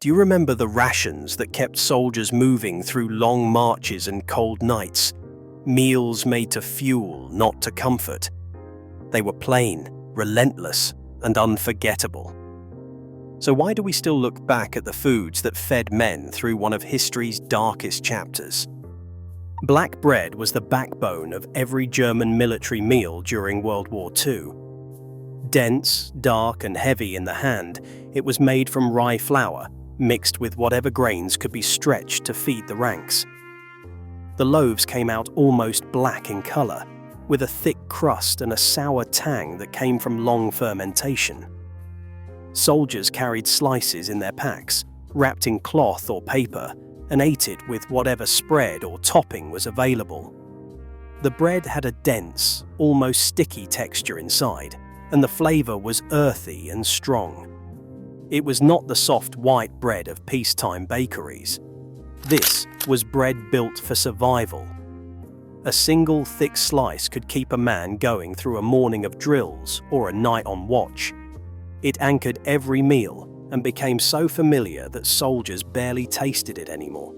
Do you remember the rations that kept soldiers moving through long marches and cold nights? Meals made to fuel, not to comfort. They were plain, relentless, and unforgettable. So why do we still look back at the foods that fed men through one of history's darkest chapters? Black bread was the backbone of every German military meal during World War II. Dense, dark, and heavy in the hand, it was made from rye flour, mixed with whatever grains could be stretched to feed the ranks. The loaves came out almost black in color, with a thick crust and a sour tang that came from long fermentation. Soldiers carried slices in their packs, wrapped in cloth or paper, and ate it with whatever spread or topping was available. The bread had a dense, almost sticky texture inside, and the flavor was earthy and strong. It was not the soft white bread of peacetime bakeries. This was bread built for survival. A single thick slice could keep a man going through a morning of drills or a night on watch. It anchored every meal and became so familiar that soldiers barely tasted it anymore.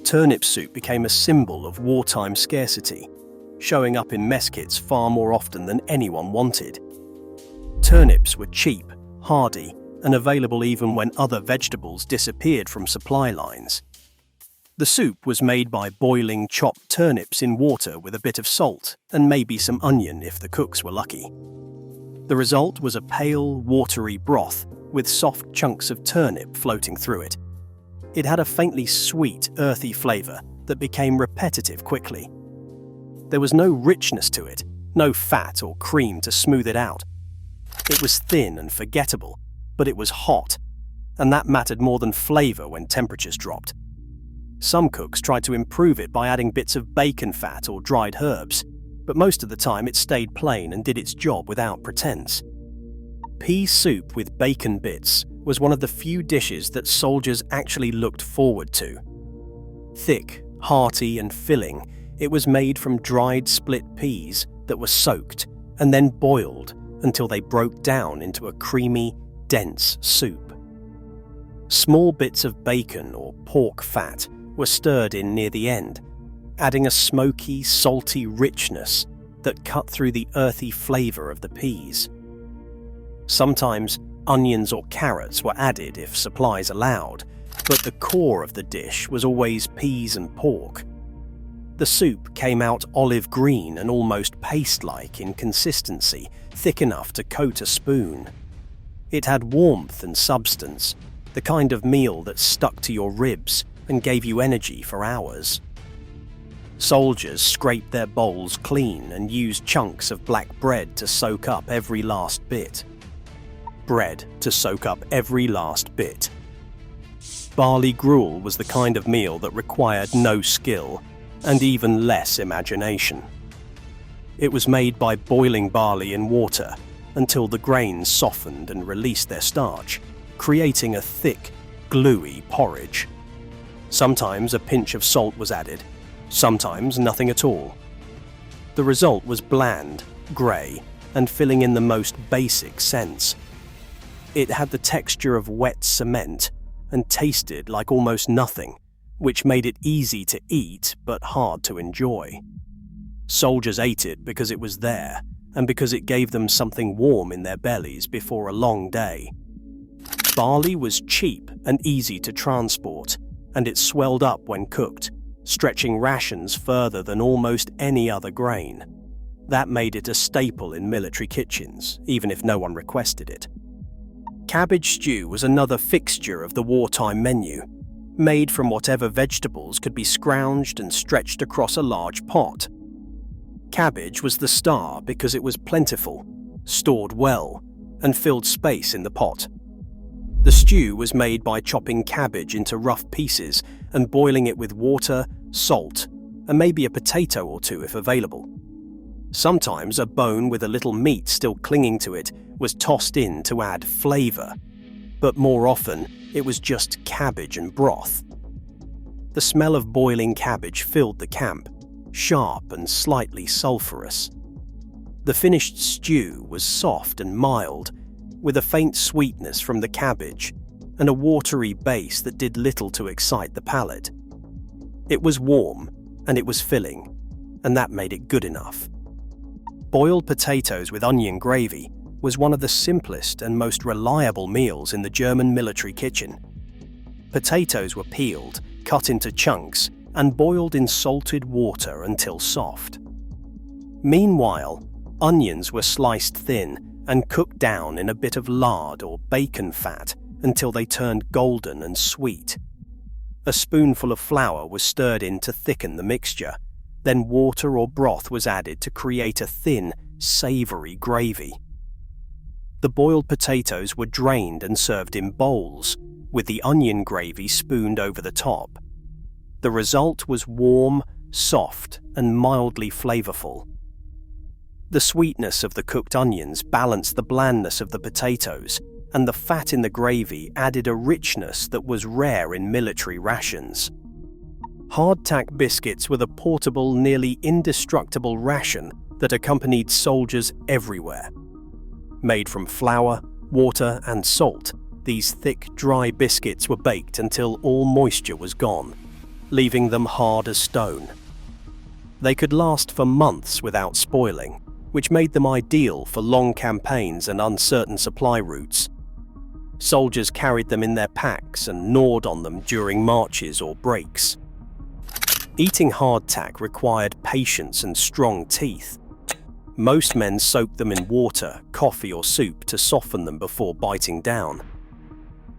Turnip soup became a symbol of wartime scarcity, showing up in mess kits far more often than anyone wanted. Turnips were cheap, hardy, and available even when other vegetables disappeared from supply lines. The soup was made by boiling chopped turnips in water with a bit of salt and maybe some onion if the cooks were lucky. The result was a pale, watery broth with soft chunks of turnip floating through it. It had a faintly sweet, earthy flavor that became repetitive quickly. There was no richness to it, no fat or cream to smooth it out. It was thin and forgettable, but it was hot, and that mattered more than flavor when temperatures dropped. Some cooks tried to improve it by adding bits of bacon fat or dried herbs, but most of the time it stayed plain and did its job without pretense. Pea soup with bacon bits was one of the few dishes that soldiers actually looked forward to. Thick, hearty, and filling, it was made from dried split peas that were soaked and then boiled until they broke down into a creamy, dense soup. Small bits of bacon or pork fat were stirred in near the end, adding a smoky, salty richness that cut through the earthy flavor of the peas. Sometimes onions or carrots were added if supplies allowed, but the core of the dish was always peas and pork. The soup came out olive green and almost paste-like in consistency, thick enough to coat a spoon. It had warmth and substance, the kind of meal that stuck to your ribs and gave you energy for hours. Soldiers scraped their bowls clean and used chunks of black bread to soak up every last bit. Bread to soak up every last bit. Barley gruel was the kind of meal that required no skill and even less imagination. It was made by boiling barley in water until the grains softened and released their starch, creating a thick, gluey porridge. Sometimes a pinch of salt was added, sometimes nothing at all. The result was bland, grey, and filling in the most basic sense. It had the texture of wet cement and tasted like almost nothing, which made it easy to eat but hard to enjoy. Soldiers ate it because it was there and because it gave them something warm in their bellies before a long day. Barley was cheap and easy to transport, and it swelled up when cooked, stretching rations further than almost any other grain. That made it a staple in military kitchens, even if no one requested it. Cabbage stew was another fixture of the wartime menu, made from whatever vegetables could be scrounged and stretched across a large pot. Cabbage was the star because it was plentiful, stored well, and filled space in the pot. The stew was made by chopping cabbage into rough pieces and boiling it with water, salt, and maybe a potato or two if available. Sometimes a bone with a little meat still clinging to it was tossed in to add flavor, but more often it was just cabbage and broth. The smell of boiling cabbage filled the camp, sharp and slightly sulphurous. The finished stew was soft and mild, with a faint sweetness from the cabbage, and a watery base that did little to excite the palate. It was warm, and it was filling, and that made it good enough. Boiled potatoes with onion gravy was one of the simplest and most reliable meals in the German military kitchen. Potatoes were peeled, cut into chunks, and boiled in salted water until soft. Meanwhile, onions were sliced thin and cooked down in a bit of lard or bacon fat until they turned golden and sweet. A spoonful of flour was stirred in to thicken the mixture, then water or broth was added to create a thin, savoury gravy. The boiled potatoes were drained and served in bowls, with the onion gravy spooned over the top. The result was warm, soft, and mildly flavourful. The sweetness of the cooked onions balanced the blandness of the potatoes, and the fat in the gravy added a richness that was rare in military rations. Hardtack biscuits were the portable, nearly indestructible ration that accompanied soldiers everywhere. Made from flour, water, and salt, these thick, dry biscuits were baked until all moisture was gone, leaving them hard as stone. They could last for months without spoiling, which made them ideal for long campaigns and uncertain supply routes. Soldiers carried them in their packs and gnawed on them during marches or breaks. Eating hardtack required patience and strong teeth. Most men soaked them in water, coffee, or soup to soften them before biting down.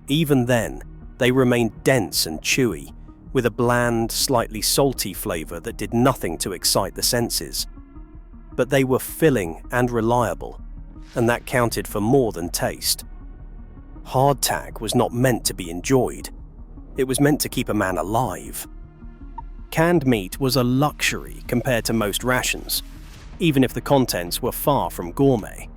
Even then, they remained dense and chewy, with a bland, slightly salty flavour that did nothing to excite the senses. But they were filling and reliable, and that counted for more than taste. Hardtack was not meant to be enjoyed. It was meant to keep a man alive. Canned meat was a luxury compared to most rations, even if the contents were far from gourmet.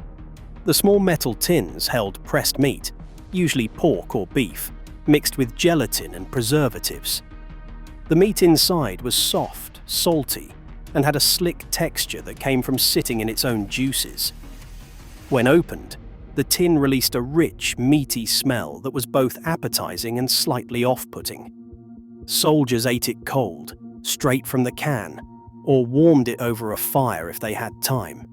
The small metal tins held pressed meat, usually pork or beef, mixed with gelatin and preservatives. The meat inside was soft, salty, and had a slick texture that came from sitting in its own juices. When opened, the tin released a rich, meaty smell that was both appetizing and slightly off-putting. Soldiers ate it cold, straight from the can, or warmed it over a fire if they had time.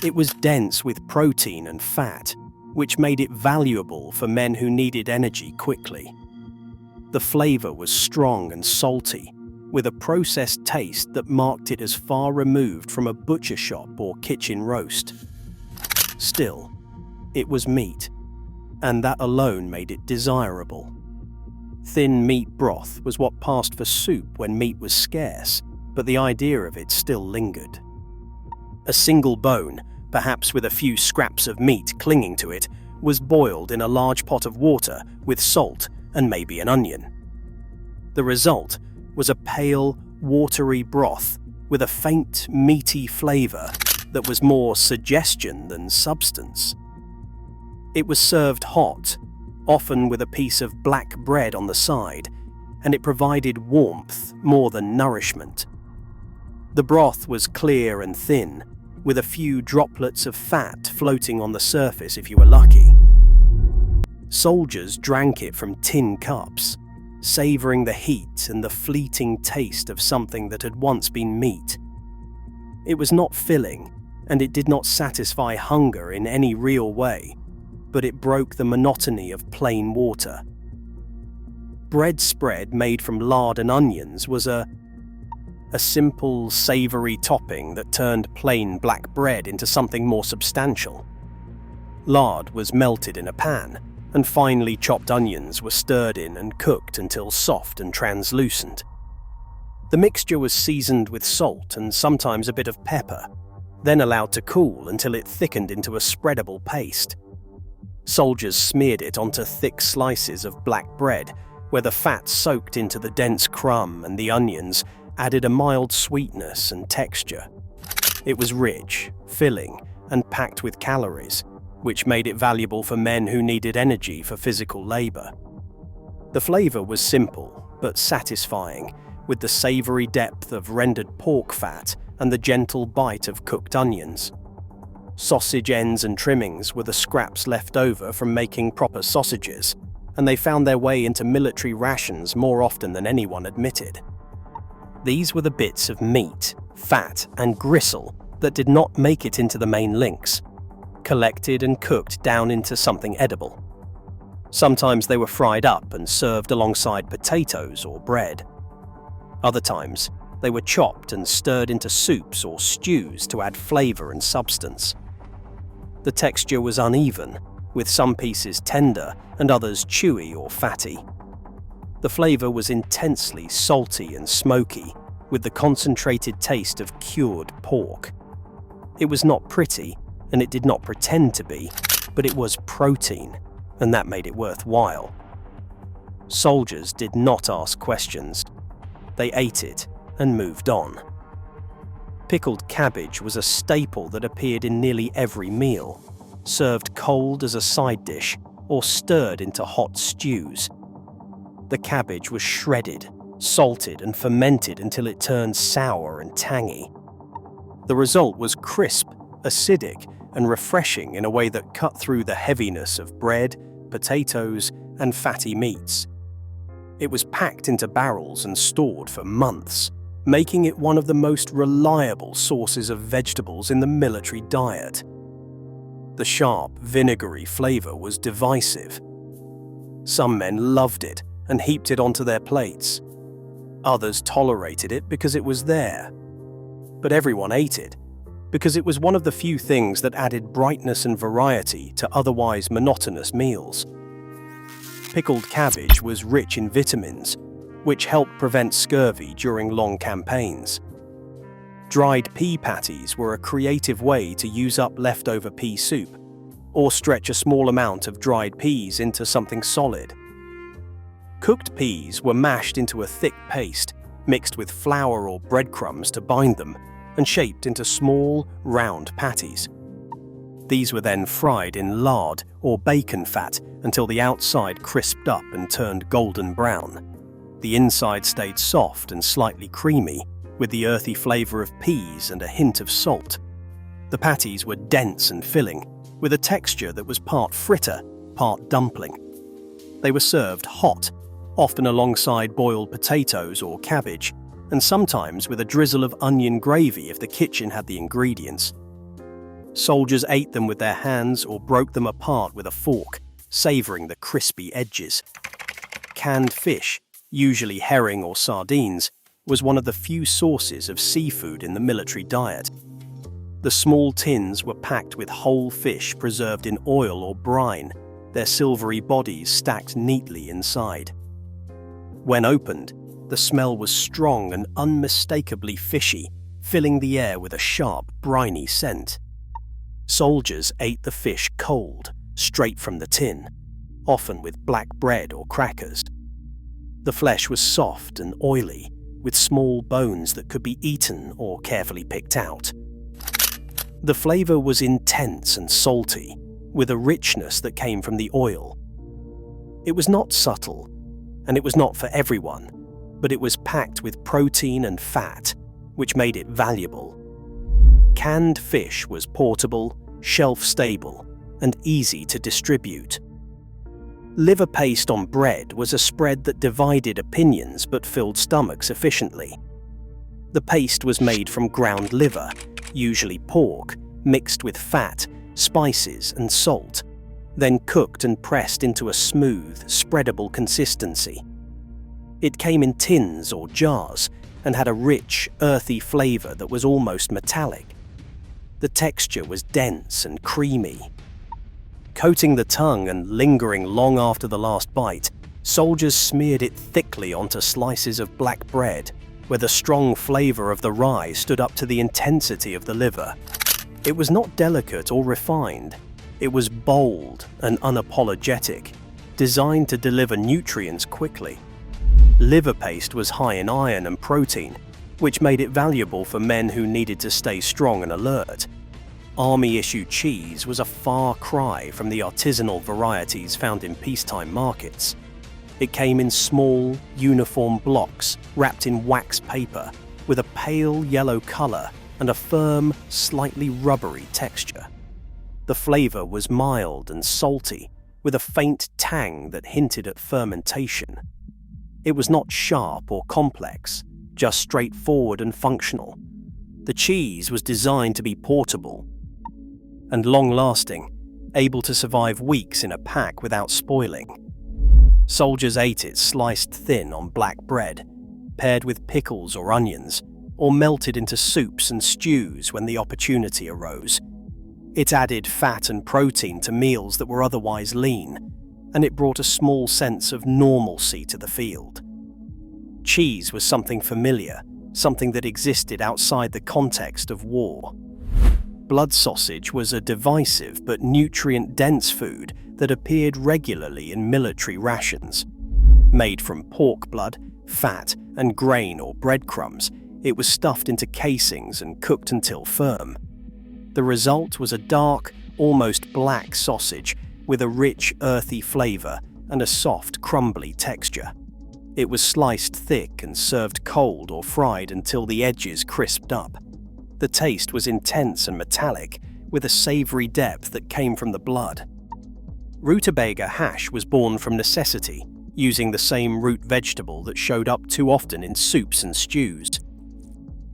It was dense with protein and fat, which made it valuable for men who needed energy quickly. The flavor was strong and salty, with a processed taste that marked it as far removed from a butcher shop or kitchen roast. Still, it was meat, and that alone made it desirable. Thin meat broth was what passed for soup when meat was scarce, but the idea of it still lingered. A single bone, perhaps with a few scraps of meat clinging to it, was boiled in a large pot of water with salt and maybe an onion. The result was a pale, watery broth with a faint, meaty flavour that was more suggestion than substance. It was served hot, often with a piece of black bread on the side, and it provided warmth more than nourishment. The broth was clear and thin, with a few droplets of fat floating on the surface if you were lucky. Soldiers drank it from tin cups, savouring the heat and the fleeting taste of something that had once been meat. It was not filling, and it did not satisfy hunger in any real way, but it broke the monotony of plain water. Bread spread made from lard and onions was a simple, savoury topping that turned plain black bread into something more substantial. Lard was melted in a pan, and finely chopped onions were stirred in and cooked until soft and translucent. The mixture was seasoned with salt and sometimes a bit of pepper, then allowed to cool until it thickened into a spreadable paste. Soldiers smeared it onto thick slices of black bread, where the fat soaked into the dense crumb and the onions added a mild sweetness and texture. It was rich, filling, and packed with calories, which made it valuable for men who needed energy for physical labor. The flavor was simple, but satisfying, with the savory depth of rendered pork fat and the gentle bite of cooked onions. Sausage ends and trimmings were the scraps left over from making proper sausages, and they found their way into military rations more often than anyone admitted. These were the bits of meat, fat, and gristle that did not make it into the main links, collected and cooked down into something edible. Sometimes they were fried up and served alongside potatoes or bread. Other times, they were chopped and stirred into soups or stews to add flavor and substance. The texture was uneven, with some pieces tender and others chewy or fatty. The flavor was intensely salty and smoky, with the concentrated taste of cured pork. It was not pretty, and it did not pretend to be, but it was protein, and that made it worthwhile. Soldiers did not ask questions. They ate it and moved on. Pickled cabbage was a staple that appeared in nearly every meal, served cold as a side dish or stirred into hot stews. The cabbage was shredded, salted, and fermented until it turned sour and tangy. The result was crisp, acidic, and refreshing in a way that cut through the heaviness of bread, potatoes, and fatty meats. It was packed into barrels and stored for months, making it one of the most reliable sources of vegetables in the military diet. The sharp, vinegary flavor was divisive. Some men loved it and heaped it onto their plates. Others tolerated it because it was there. But everyone ate it because it was one of the few things that added brightness and variety to otherwise monotonous meals. Pickled cabbage was rich in vitamins, which helped prevent scurvy during long campaigns. Dried pea patties were a creative way to use up leftover pea soup, or stretch a small amount of dried peas into something solid. Cooked peas were mashed into a thick paste, mixed with flour or breadcrumbs to bind them, and shaped into small, round patties. These were then fried in lard or bacon fat until the outside crisped up and turned golden brown. The inside stayed soft and slightly creamy, with the earthy flavor of peas and a hint of salt. The patties were dense and filling, with a texture that was part fritter, part dumpling. They were served hot, often alongside boiled potatoes or cabbage, and sometimes with a drizzle of onion gravy if the kitchen had the ingredients. Soldiers ate them with their hands or broke them apart with a fork, savoring the crispy edges. Canned fish, usually herring or sardines, was one of the few sources of seafood in the military diet. The small tins were packed with whole fish preserved in oil or brine, their silvery bodies stacked neatly inside. When opened, the smell was strong and unmistakably fishy, filling the air with a sharp, briny scent. Soldiers ate the fish cold, straight from the tin, often with black bread or crackers. The flesh was soft and oily, with small bones that could be eaten or carefully picked out. The flavor was intense and salty, with a richness that came from the oil. It was not subtle, and it was not for everyone, but it was packed with protein and fat, which made it valuable. Canned fish was portable, shelf-stable, and easy to distribute. Liver paste on bread was a spread that divided opinions but filled stomachs efficiently. The paste was made from ground liver, usually pork, mixed with fat, spices, and salt, then cooked and pressed into a smooth, spreadable consistency. It came in tins or jars and had a rich, earthy flavor that was almost metallic. The texture was dense and creamy. Coating the tongue and lingering long after the last bite, soldiers smeared it thickly onto slices of black bread, where the strong flavor of the rye stood up to the intensity of the liver. It was not delicate or refined. It was bold and unapologetic, designed to deliver nutrients quickly. Liver paste was high in iron and protein, which made it valuable for men who needed to stay strong and alert. Army-issued cheese was a far cry from the artisanal varieties found in peacetime markets. It came in small, uniform blocks wrapped in wax paper, with a pale yellow color and a firm, slightly rubbery texture. The flavor was mild and salty, with a faint tang that hinted at fermentation. It was not sharp or complex, just straightforward and functional. The cheese was designed to be portable and long-lasting, able to survive weeks in a pack without spoiling. Soldiers ate it sliced thin on black bread, paired with pickles or onions, or melted into soups and stews when the opportunity arose. It added fat and protein to meals that were otherwise lean, and it brought a small sense of normalcy to the field. Cheese was something familiar, something that existed outside the context of war. Blood sausage was a divisive but nutrient-dense food that appeared regularly in military rations. Made from pork blood, fat, and grain or breadcrumbs, it was stuffed into casings and cooked until firm. The result was a dark, almost black sausage with a rich, earthy flavor and a soft, crumbly texture. It was sliced thick and served cold or fried until the edges crisped up. The taste was intense and metallic, with a savory depth that came from the blood. Rutabaga hash was born from necessity, using the same root vegetable that showed up too often in soups and stews.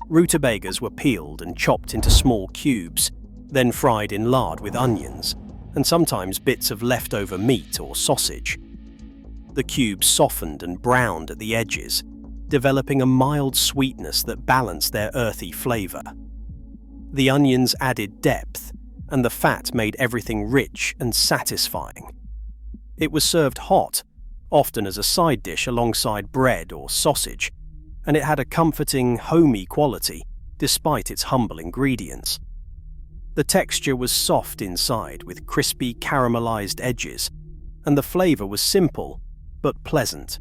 Rutabagas were peeled and chopped into small cubes, then fried in lard with onions, and sometimes bits of leftover meat or sausage. The cubes softened and browned at the edges, developing a mild sweetness that balanced their earthy flavor. The onions added depth, and the fat made everything rich and satisfying. It was served hot, often as a side dish alongside bread or sausage, and it had a comforting, homey quality despite its humble ingredients. The texture was soft inside with crispy caramelized edges, and the flavor was simple but pleasant.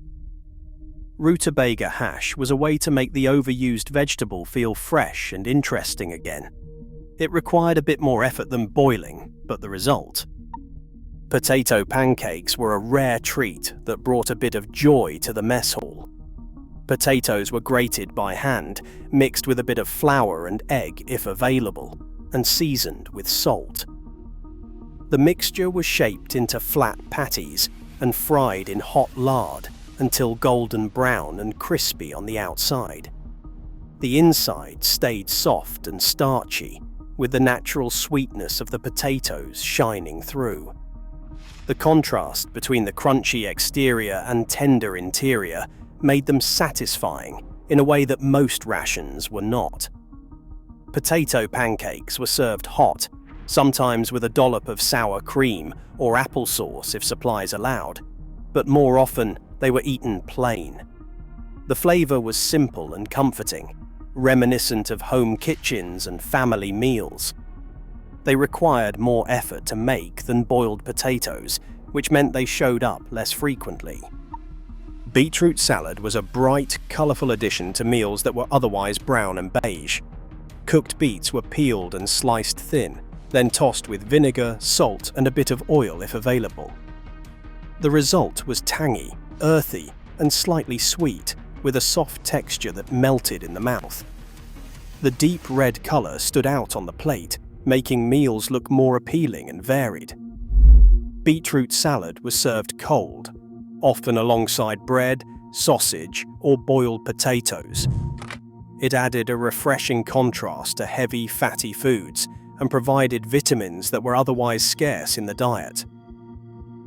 Rutabaga hash was a way to make the overused vegetable feel fresh and interesting again. It required a bit more effort than boiling, but the result. Potato pancakes were a rare treat that brought a bit of joy to the mess hall. Potatoes were grated by hand, mixed with a bit of flour and egg if available, and seasoned with salt. The mixture was shaped into flat patties and fried in hot lard until golden brown and crispy on the outside. The inside stayed soft and starchy, with the natural sweetness of the potatoes shining through. The contrast between the crunchy exterior and tender interior made them satisfying in a way that most rations were not. Potato pancakes were served hot, sometimes with a dollop of sour cream or applesauce if supplies allowed, but more often they were eaten plain. The flavor was simple and comforting, reminiscent of home kitchens and family meals. They required more effort to make than boiled potatoes, which meant they showed up less frequently. Beetroot salad was a bright, colorful addition to meals that were otherwise brown and beige. Cooked beets were peeled and sliced thin, then tossed with vinegar, salt, and a bit of oil if available. The result was tangy, earthy, and slightly sweet, with a soft texture that melted in the mouth. The deep red color stood out on the plate, making meals look more appealing and varied. Beetroot salad was served cold, often alongside bread, sausage, or boiled potatoes. It added a refreshing contrast to heavy, fatty foods and provided vitamins that were otherwise scarce in the diet.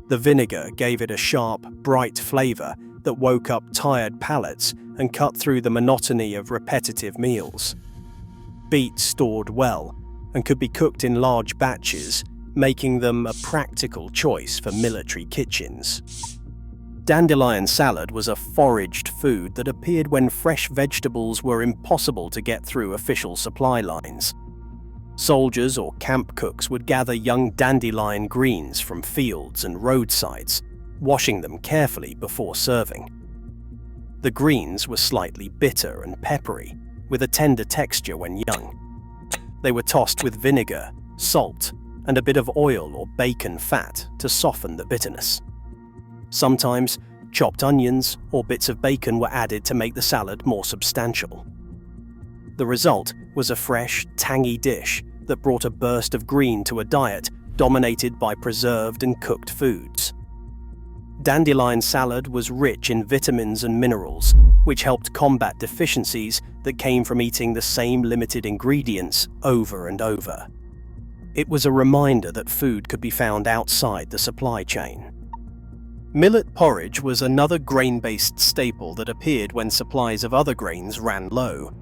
The vinegar gave it a sharp, bright flavor that woke up tired palates and cut through the monotony of repetitive meals. Beets stored well and could be cooked in large batches, making them a practical choice for military kitchens. Dandelion salad was a foraged food that appeared when fresh vegetables were impossible to get through official supply lines. Soldiers or camp cooks would gather young dandelion greens from fields and roadsides, washing them carefully before serving. The greens were slightly bitter and peppery, with a tender texture when young. They were tossed with vinegar, salt, and a bit of oil or bacon fat to soften the bitterness. Sometimes, chopped onions or bits of bacon were added to make the salad more substantial. The result was a fresh, tangy dish that brought a burst of green to a diet dominated by preserved and cooked foods. Dandelion salad was rich in vitamins and minerals, which helped combat deficiencies that came from eating the same limited ingredients over and over. It was a reminder that food could be found outside the supply chain. Millet porridge was another grain-based staple that appeared when supplies of other grains ran low.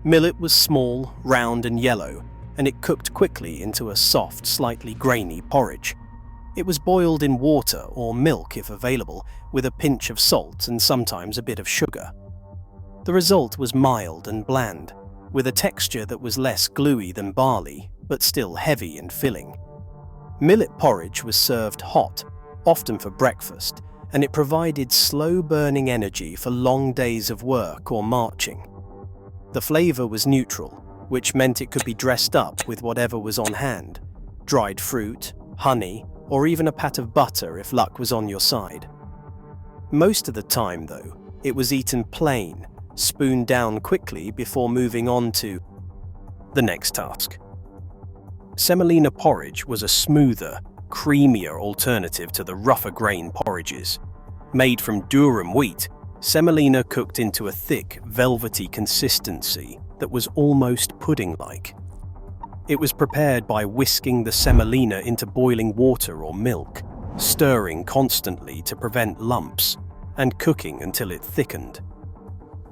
Millet was small, round and yellow, and it cooked quickly into a soft, slightly grainy porridge. It was boiled in water or milk if available, with a pinch of salt and sometimes a bit of sugar. The result was mild and bland, with a texture that was less gluey than barley, but still heavy and filling. Millet porridge was served hot, often for breakfast, and it provided slow-burning energy for long days of work or marching. The flavor was neutral, which meant it could be dressed up with whatever was on hand: dried fruit, honey, or even a pat of butter if luck was on your side. Most of the time, though, it was eaten plain, spooned down quickly before moving on to the next task. Semolina porridge was a smoother, creamier alternative to the rougher grain porridges. Made from durum wheat, semolina cooked into a thick, velvety consistency that was almost pudding-like. It was prepared by whisking the semolina into boiling water or milk, stirring constantly to prevent lumps, and cooking until it thickened.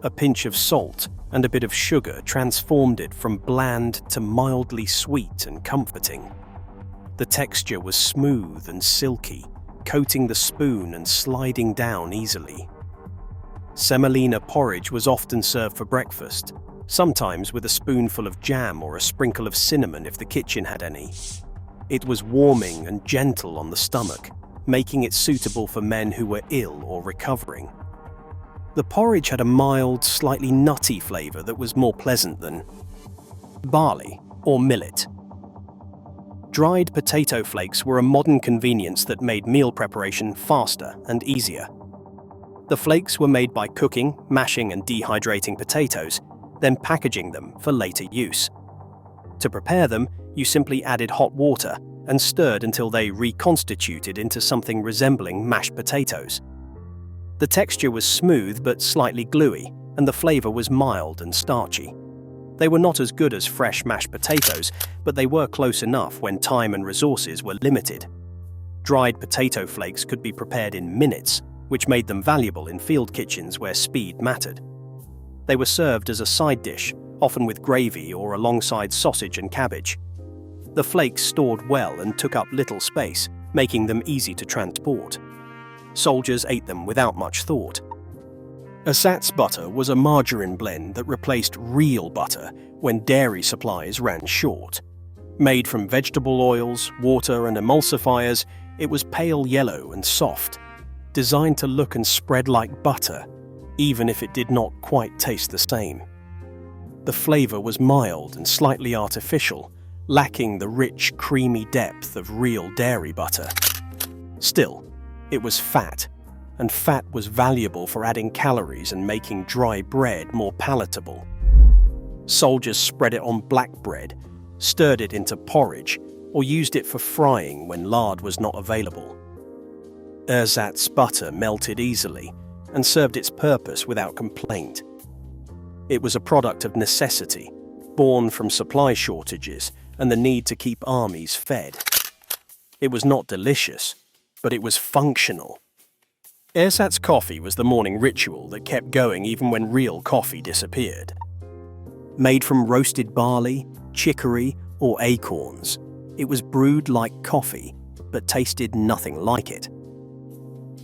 A pinch of salt and a bit of sugar transformed it from bland to mildly sweet and comforting. The texture was smooth and silky, coating the spoon and sliding down easily. Semolina porridge was often served for breakfast, sometimes with a spoonful of jam or a sprinkle of cinnamon if the kitchen had any. It was warming and gentle on the stomach, making it suitable for men who were ill or recovering. The porridge had a mild, slightly nutty flavor that was more pleasant than barley or millet. Dried potato flakes were a modern convenience that made meal preparation faster and easier. The flakes were made by cooking, mashing and dehydrating potatoes, then packaging them for later use. To prepare them, you simply added hot water and stirred until they reconstituted into something resembling mashed potatoes. The texture was smooth but slightly gluey, and the flavor was mild and starchy. They were not as good as fresh mashed potatoes, but they were close enough when time and resources were limited. Dried potato flakes could be prepared in minutes, which made them valuable in field kitchens where speed mattered. They were served as a side dish, often with gravy or alongside sausage and cabbage. The flakes stored well and took up little space, making them easy to transport. Soldiers ate them without much thought. Ersatz butter was a margarine blend that replaced real butter when dairy supplies ran short. Made from vegetable oils, water and emulsifiers, it was pale yellow and soft, designed to look and spread like butter, even if it did not quite taste the same. The flavor was mild and slightly artificial, lacking the rich, creamy depth of real dairy butter. Still, it was fat, and fat was valuable for adding calories and making dry bread more palatable. Soldiers spread it on black bread, stirred it into porridge, or used it for frying when lard was not available. Ersatz butter melted easily and served its purpose without complaint. It was a product of necessity, born from supply shortages and the need to keep armies fed. It was not delicious, but it was functional. Ersatz coffee was the morning ritual that kept going even when real coffee disappeared. Made from roasted barley, chicory, or acorns, it was brewed like coffee, but tasted nothing like it.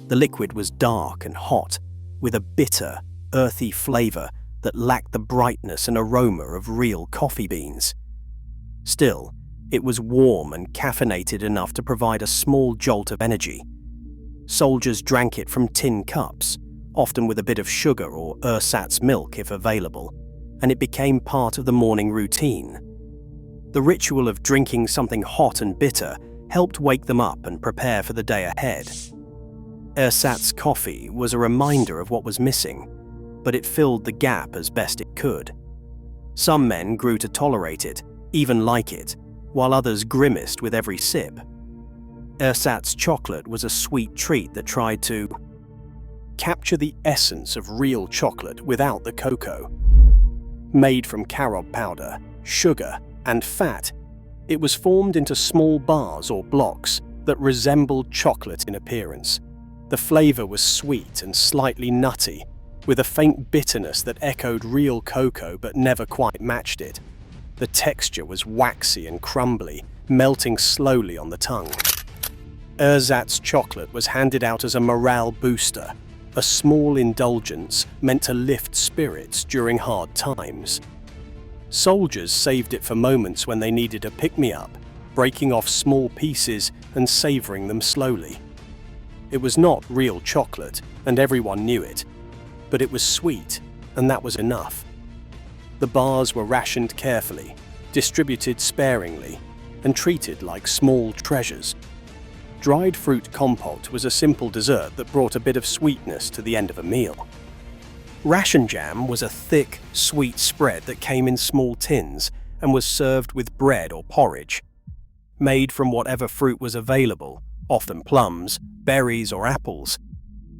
The liquid was dark and hot, with a bitter, earthy flavor that lacked the brightness and aroma of real coffee beans. Still, it was warm and caffeinated enough to provide a small jolt of energy. Soldiers drank it from tin cups, often with a bit of sugar or ersatz milk if available, and it became part of the morning routine. The ritual of drinking something hot and bitter helped wake them up and prepare for the day ahead. Ersatz coffee was a reminder of what was missing, but it filled the gap as best it could. Some men grew to tolerate it, even like it, while others grimaced with every sip. Ersatz chocolate was a sweet treat that tried to capture the essence of real chocolate without the cocoa. Made from carob powder, sugar, and fat, it was formed into small bars or blocks that resembled chocolate in appearance. The flavor was sweet and slightly nutty, with a faint bitterness that echoed real cocoa but never quite matched it. The texture was waxy and crumbly, melting slowly on the tongue. Ersatz chocolate was handed out as a morale booster, a small indulgence meant to lift spirits during hard times. Soldiers saved it for moments when they needed a pick-me-up, breaking off small pieces and savoring them slowly. It was not real chocolate, and everyone knew it, but it was sweet, and that was enough. The bars were rationed carefully, distributed sparingly, and treated like small treasures. Dried fruit compote was a simple dessert that brought a bit of sweetness to the end of a meal. Ration jam was a thick, sweet spread that came in small tins and was served with bread or porridge. Made from whatever fruit was available, often plums, berries, or apples,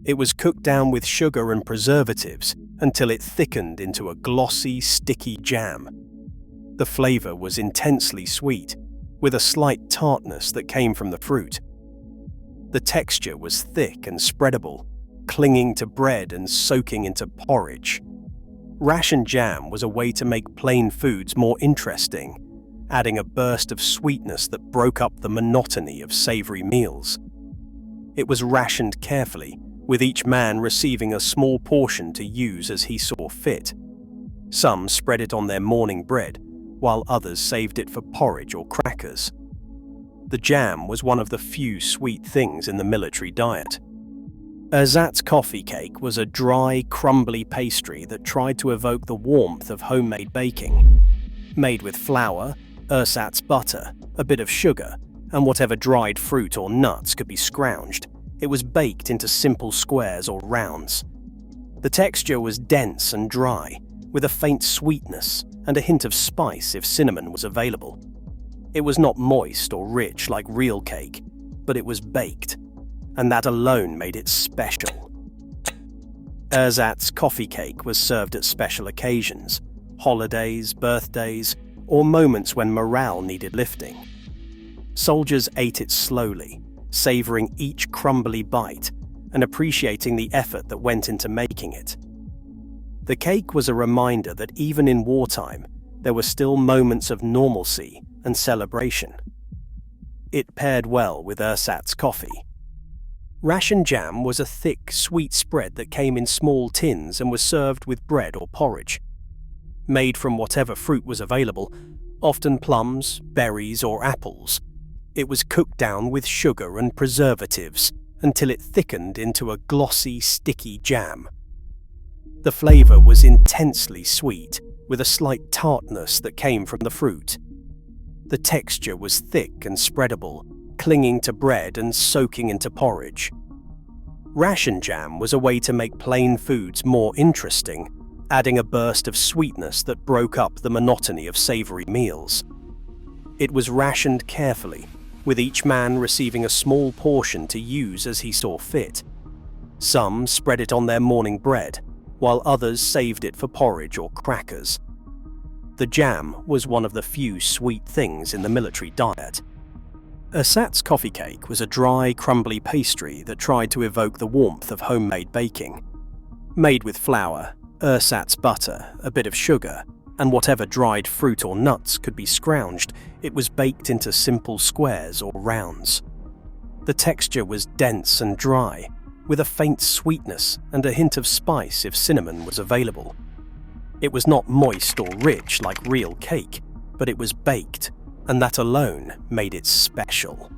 it was cooked down with sugar and preservatives until it thickened into a glossy, sticky jam. The flavor was intensely sweet, with a slight tartness that came from the fruit. The texture was thick and spreadable, clinging to bread and soaking into porridge. Ration jam was a way to make plain foods more interesting, adding a burst of sweetness that broke up the monotony of savory meals. It was rationed carefully, with each man receiving a small portion to use as he saw fit. Some spread it on their morning bread, while others saved it for porridge or crackers. The jam was one of the few sweet things in the military diet. Ersatz coffee cake was a dry, crumbly pastry that tried to evoke the warmth of homemade baking. Made with flour, ersatz butter, a bit of sugar, and whatever dried fruit or nuts could be scrounged, it was baked into simple squares or rounds. The texture was dense and dry, with a faint sweetness and a hint of spice if cinnamon was available. It was not moist or rich like real cake, but it was baked, and that alone made it special. Ersatz coffee cake was served at special occasions, holidays, birthdays, or moments when morale needed lifting. Soldiers ate it slowly, savoring each crumbly bite and appreciating the effort that went into making it. The cake was a reminder that even in wartime, there were still moments of normalcy and celebration. It paired well with ersatz coffee. Ration jam was a thick, sweet spread that came in small tins and was served with bread or porridge. Made from whatever fruit was available, often plums, berries, or apples, it was cooked down with sugar and preservatives until it thickened into a glossy, sticky jam. The flavor was intensely sweet, with a slight tartness that came from the fruit. The texture was thick and spreadable, clinging to bread and soaking into porridge. Ration jam was a way to make plain foods more interesting, adding a burst of sweetness that broke up the monotony of savory meals. It was rationed carefully, with each man receiving a small portion to use as he saw fit. Some spread it on their morning bread, while others saved it for porridge or crackers. The jam was one of the few sweet things in the military diet. Ersatz coffee cake was a dry, crumbly pastry that tried to evoke the warmth of homemade baking. Made with flour, ersatz butter, a bit of sugar, and whatever dried fruit or nuts could be scrounged, it was baked into simple squares or rounds. The texture was dense and dry, with a faint sweetness and a hint of spice if cinnamon was available. It was not moist or rich like real cake, but it was baked, and that alone made it special.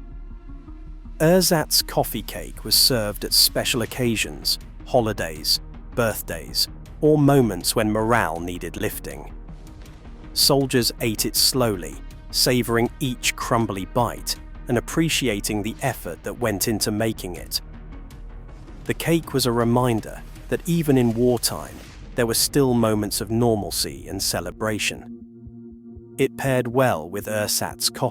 Ersatz coffee cake was served at special occasions, holidays, birthdays, or moments when morale needed lifting. Soldiers ate it slowly, savoring each crumbly bite and appreciating the effort that went into making it. The cake was a reminder that even in wartime, there were still moments of normalcy and celebration. It paired well with ersatz coffee.